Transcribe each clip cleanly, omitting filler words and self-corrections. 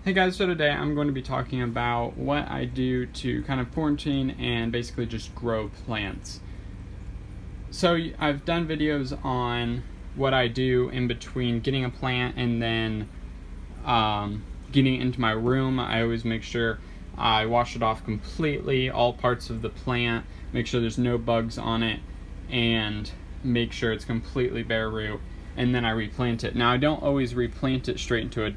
Hey guys, so today I'm going to be talking about what I do to kind of quarantine and basically just grow plants. So I've done videos on what I do in between getting a plant and then getting it into my room. I always make sure I wash it off completely, all parts of the plant, make sure there's no bugs on it, and make sure it's completely bare root, and then I replant it. Now I don't always replant it straight into a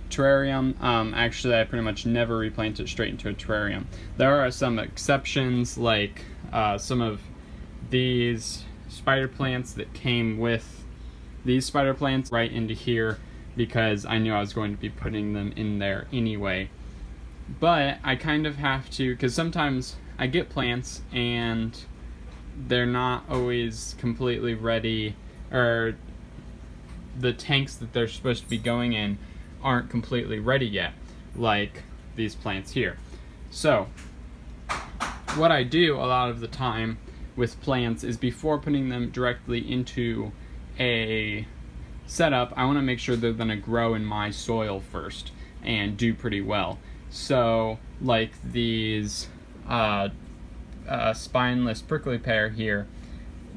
terrarium. Actually, I pretty much never replant it straight into a terrarium. There are some exceptions, like some of these spider plants that came with these spider plants right into here because I knew I was going to be putting them in there anyway. But I kind of have to, because sometimes I get plants and they're not always completely ready, or the tanks that they're supposed to be going in aren't completely ready yet, like these plants here. So what I do a lot of the time with plants is, before putting them directly into a setup, I want to make sure they're going to grow in my soil first and do pretty well. So like these spineless prickly pear here,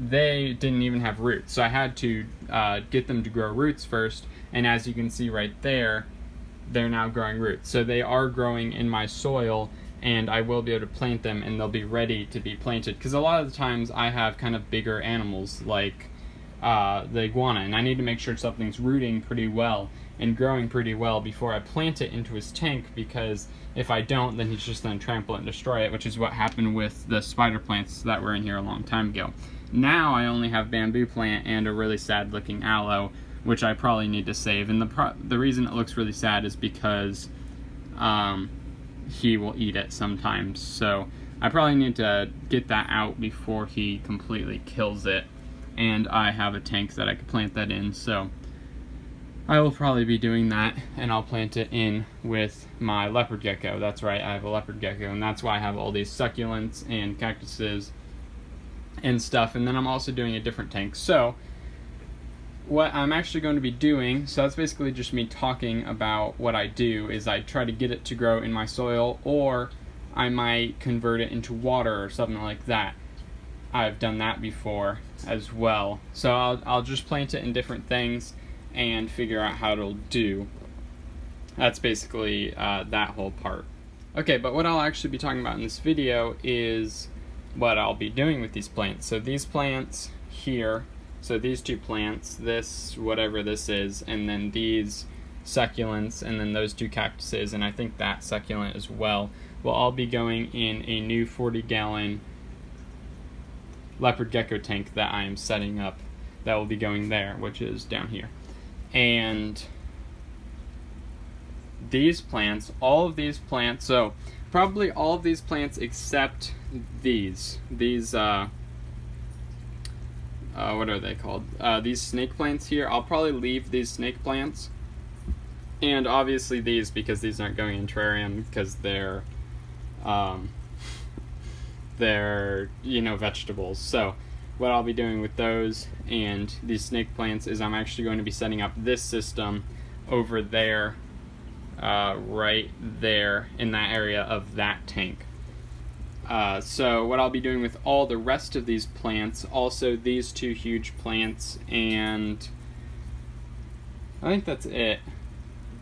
they didn't even have roots, so I had to get them to grow roots first, and as you can see right there, they're now growing roots. So they are growing in my soil, and I will be able to plant them and they'll be ready to be planted, because a lot of the times I have kind of bigger animals like the iguana, and I need to make sure something's rooting pretty well and growing pretty well before I plant it into his tank, because if I don't, then he's just going to trample it and destroy it, which is what happened with the spider plants that were in here a long time ago. Now I only have bamboo plant and a really sad looking aloe, which I probably need to save. And the reason it looks really sad is because he will eat it sometimes. So I probably need to get that out before he completely kills it. And I have a tank that I could plant that in, so I will probably be doing that, and I'll plant it in with my leopard gecko. That's right, I have a leopard gecko, and that's why I have all these succulents and cactuses and stuff. And then I'm also doing a different tank. So what I'm actually going to be doing, so that's basically just me talking about what I do, is I try to get it to grow in my soil, or I might convert it into water or something like that. I've done that before as well. So I'll just plant it in different things and figure out how it'll do. That's basically that whole part. Okay, but what I'll actually be talking about in this video is what I'll be doing with these plants. So these plants here, so these two plants, this, whatever this is, and then these succulents, and then those two cactuses, and I think that succulent as well, will all be going in a new 40-gallon leopard gecko tank that I am setting up, that will be going there, which is down here. And these plants, all of these plants, so probably all of these plants except these what are they called? These snake plants here, I'll probably leave these snake plants, and obviously these, because these aren't going in terrarium, because they're vegetables. So what I'll be doing with those and these snake plants is I'm actually going to be setting up this system over there, right there in that area of that tank. So what I'll be doing with all the rest of these plants, also these two huge plants, and I think that's it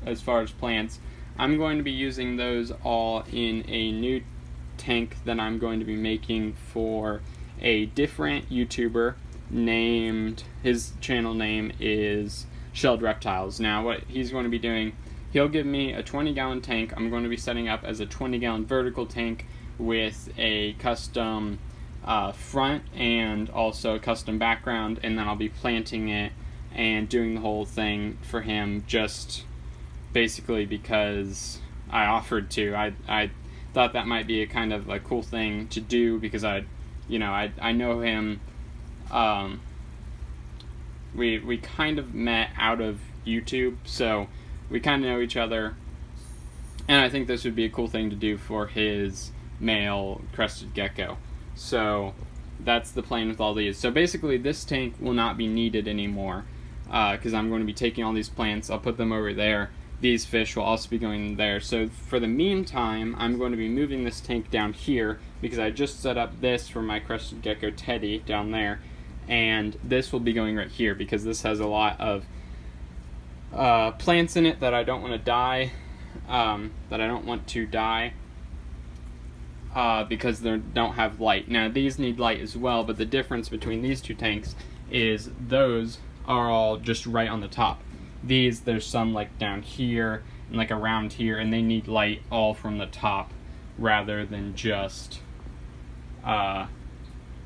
as far as plants. I'm going to be using those all in a new tank that I'm going to be making for a different YouTuber named, his channel name is Shelled Reptiles. Now what he's going to be doing, he'll give me a 20-gallon tank. I'm going to be setting up as a 20-gallon vertical tank with a custom front and also a custom background, and then I'll be planting it and doing the whole thing for him, just basically because I offered to. I thought that might be a kind of a cool thing to do, because I know him. We kind of met out of YouTube, so we kind of know each other, and I think this would be a cool thing to do for his male crested gecko. So that's the plan with all these. So basically this tank will not be needed anymore, because I'm going to be taking all these plants, I'll put them over there, these fish will also be going there. So for the meantime, I'm going to be moving this tank down here because I just set up this for my crested gecko Teddy down there, and this will be going right here because this has a lot of plants in it that I don't want to die, because they don't have light. Now these need light as well, but the difference between these two tanks is those are all just right on the top. These, there's some like down here and like around here, and they need light all from the top rather than just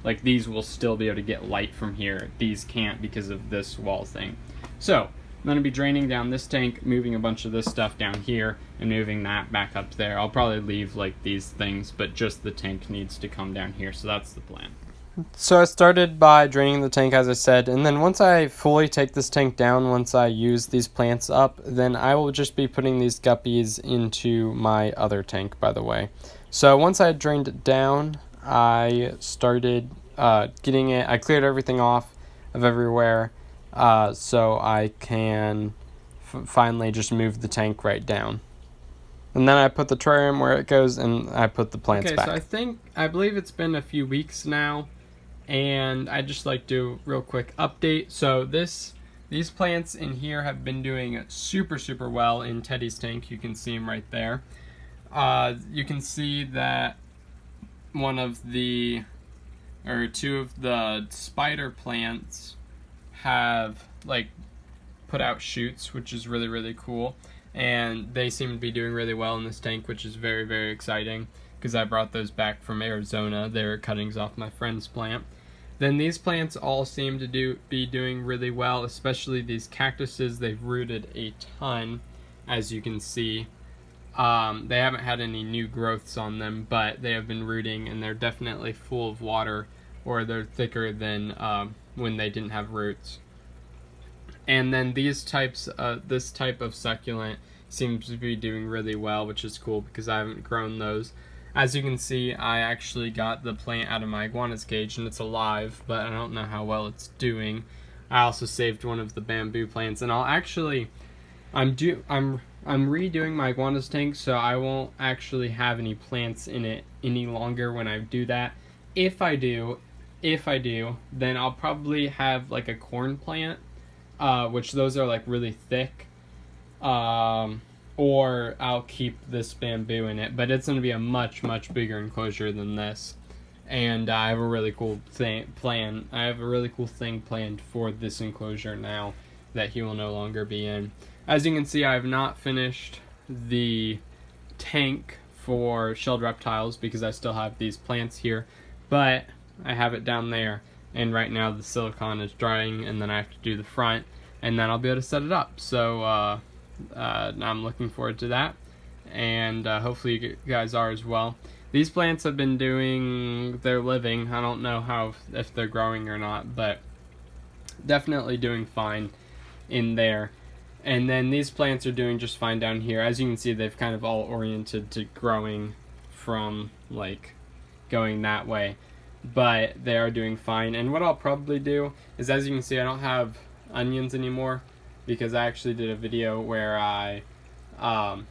like these will still be able to get light from here. These can't because of this wall thing. So I'm going to be draining down this tank, moving a bunch of this stuff down here, and moving that back up there. I'll probably leave like these things, but just the tank needs to come down here, so that's the plan. So I started by draining the tank, as I said, and then once I fully take this tank down, once I use these plants up, then I will just be putting these guppies into my other tank, by the way. So once I had drained it down, I started I cleared everything off of everywhere, so I can finally just move the tank right down. And then I put the terrarium where it goes, and I put the plants back. Okay, so I believe it's been a few weeks now, and I just like to do a real quick update. So these plants in here have been doing super well in Teddy's tank. You can see them right there. You can see that two of the spider plants have like put out shoots, which is really cool, and they seem to be doing really well in this tank, which is very exciting because I brought those back from Arizona. They were cuttings off my friend's plant. Then these plants all seem to be doing really well, especially these cactuses. They've rooted a ton, as you can see. They haven't had any new growths on them, but they have been rooting, and they're definitely full of water, or they're thicker than when they didn't have roots. And then this type of succulent seems to be doing really well, which is cool because I haven't grown those. As you can see, I actually got the plant out of my iguana's cage, and it's alive, but I don't know how well it's doing. I also saved one of the bamboo plants, and I'm redoing my iguana's tank, so I won't actually have any plants in it any longer when I do that. If I do, then I'll probably have like a corn plant, which those are like really thick, or I'll keep this bamboo in it, but it's going to be a much bigger enclosure than this. And I have a really cool thing planned for this enclosure now that he will no longer be in. As you can see, I have not finished the tank for shelled reptiles because I still have these plants here, but I have it down there, and right now the silicone is drying, and then I have to do the front, and then I'll be able to set it up. So I'm looking forward to that, and hopefully you guys are as well. These plants have been doing their living. I don't know if they're growing or not, but definitely doing fine in there. And then these plants are doing just fine down here. As you can see, they've kind of all oriented to growing from like going that way, but they are doing fine. And what I'll probably do is, as you can see, I don't have onions anymore because I actually did a video where I kind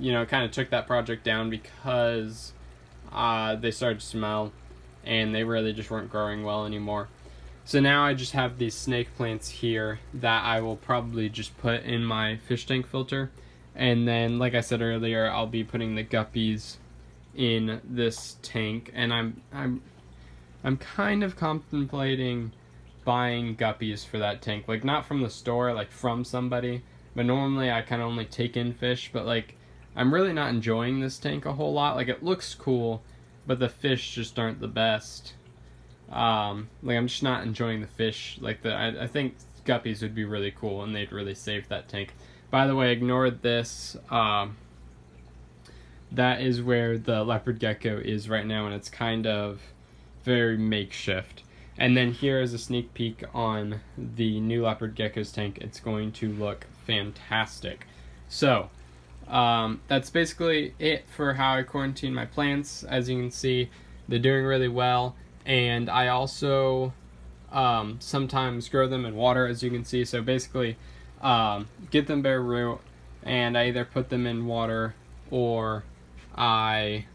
of took that project down because they started to smell and they really just weren't growing well anymore. So now I just have these snake plants here that I will probably just put in my fish tank filter, and then like I said earlier, I'll be putting the guppies in this tank. And I'm kind of contemplating buying guppies for that tank, like not from the store, like from somebody, but normally I kind of only take in fish, but like I'm really not enjoying this tank a whole lot. Like it looks cool, but the fish just aren't the best. Like I'm just not enjoying the fish. Like I think guppies would be really cool, and they'd really save that tank. By the way, ignore this. That is where the leopard gecko is right now, and it's kind of very makeshift. And then here is a sneak peek on the new leopard gecko's tank. It's going to look fantastic. So that's basically it for how I quarantine my plants. As you can see, they're doing really well. And I also sometimes grow them in water, as you can see. So basically, get them bare root, and I either put them in water or I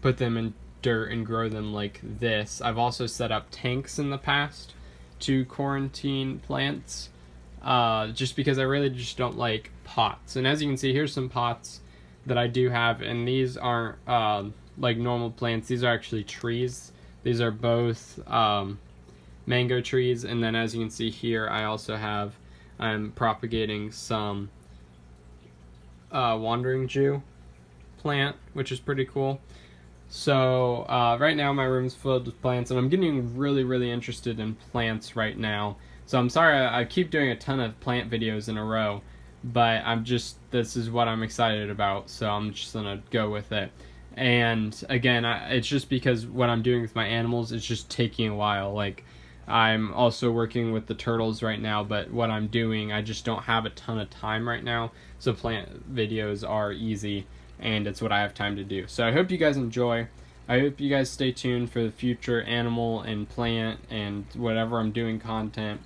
put them in dirt and grow them like this. I've also set up tanks in the past to quarantine plants, just because I really just don't like pots. And as you can see, here's some pots that I do have, and these aren't like normal plants. These are actually trees. These are both mango trees, and then as you can see here, I also have, I'm propagating some wandering Jew plant, which is pretty cool. So right now my room's filled with plants, and I'm getting really interested in plants right now. So I'm sorry I keep doing a ton of plant videos in a row, but this is what I'm excited about, so I'm just gonna go with it. And again, it's just because what I'm doing with my animals is just taking a while. Like, I'm also working with the turtles right now, but what I'm doing, I just don't have a ton of time right now, so plant videos are easy, and it's what I have time to do. So I hope you guys enjoy. I hope you guys stay tuned for the future animal and plant and whatever I'm doing content.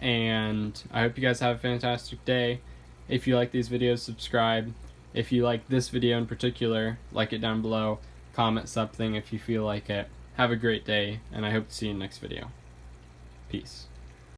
And I hope you guys have a fantastic day. If you like these videos, subscribe. If you like this video in particular, like it down below. Comment something if you feel like it. Have a great day, and I hope to see you in the next video. Peace.